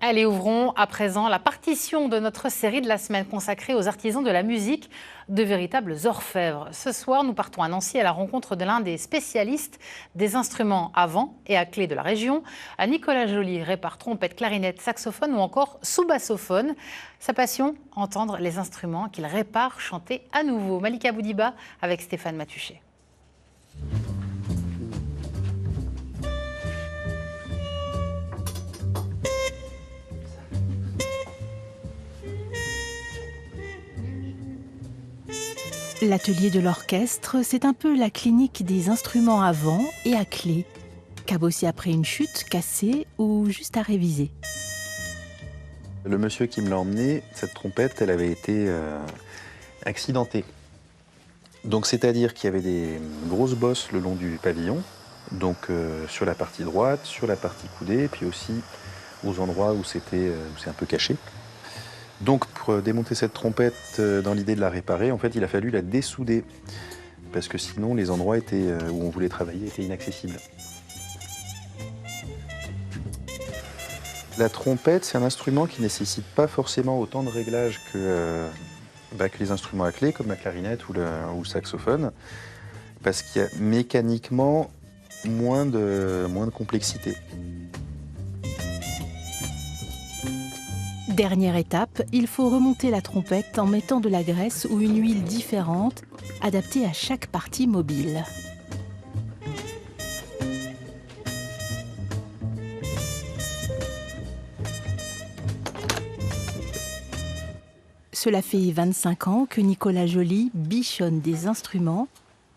Allez, ouvrons à présent la partition de notre série de la semaine consacrée aux artisans de la musique, de véritables orfèvres. Ce soir, nous partons à Nancy à la rencontre de l'un des spécialistes des instruments à vent et à clé de la région. À Nicolas Joly répare trompette, clarinette, saxophone ou encore sous-bassophone. Sa passion, entendre les instruments qu'il répare chanter à nouveau. Malika Boudiba avec Stéphane Matuchet. L'atelier de l'orchestre, c'est un peu la clinique des instruments à vent et à clé, cabossés après une chute, cassée ou juste à réviser. Le monsieur qui me l'a emmené, cette trompette, elle avait été accidentée. Donc c'est-à-dire qu'il y avait des grosses bosses le long du pavillon, donc sur la partie droite, sur la partie coudée, puis aussi aux endroits où c'est un peu caché. Donc pour démonter cette trompette, dans l'idée de la réparer, en fait il a fallu la dessouder, parce que sinon les endroits où on voulait travailler étaient inaccessibles. La trompette, c'est un instrument qui ne nécessite pas forcément autant de réglages que les instruments à clé, comme la clarinette ou le saxophone, parce qu'il y a mécaniquement moins de complexité. Dernière étape, il faut remonter la trompette en mettant de la graisse ou une huile différente, adaptée à chaque partie mobile. Cela fait 25 ans que Nicolas Joly bichonne des instruments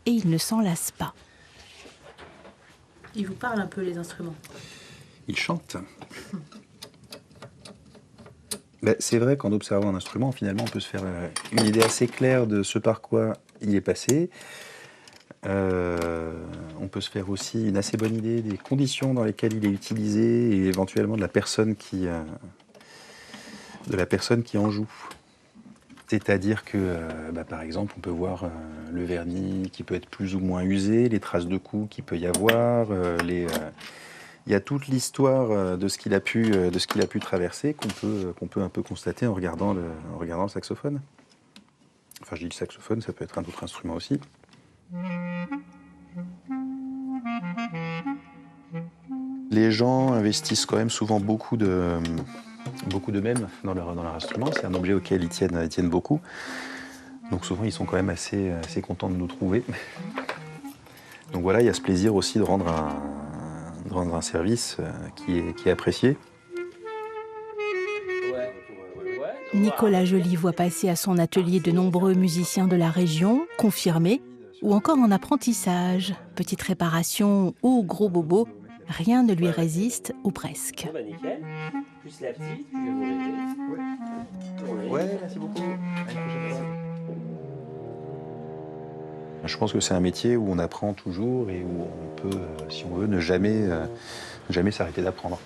et il ne s'en lasse pas. Il vous parle un peu, les instruments? Il chante. C'est vrai qu'en observant un instrument, finalement, on peut se faire une idée assez claire de ce par quoi il est passé. On peut se faire aussi une assez bonne idée des conditions dans lesquelles il est utilisé et éventuellement de la personne qui en joue. C'est-à-dire que, par exemple, on peut voir le vernis qui peut être plus ou moins usé, les traces de coups qu'il peut y avoir, il y a toute l'histoire de ce qu'il a pu traverser qu'on peut un peu constater en regardant le saxophone. Enfin, je dis le saxophone, ça peut être un autre instrument aussi. Les gens investissent quand même souvent beaucoup d'eux-mêmes dans leur instrument. C'est un objet auquel ils tiennent beaucoup. Donc souvent, ils sont quand même assez contents de nous trouver. Donc voilà, il y a ce plaisir aussi de rendre un service qui est apprécié. Nicolas Joly voit passer à son atelier de nombreux musiciens de la région, confirmés ou encore en apprentissage. Petite réparation ou gros bobo, rien ne lui résiste ou presque. Nickel. Plus la petite, je vais vous régler. Ouais, merci beaucoup. Je pense que c'est un métier où on apprend toujours et où on peut, si on veut, ne jamais s'arrêter d'apprendre.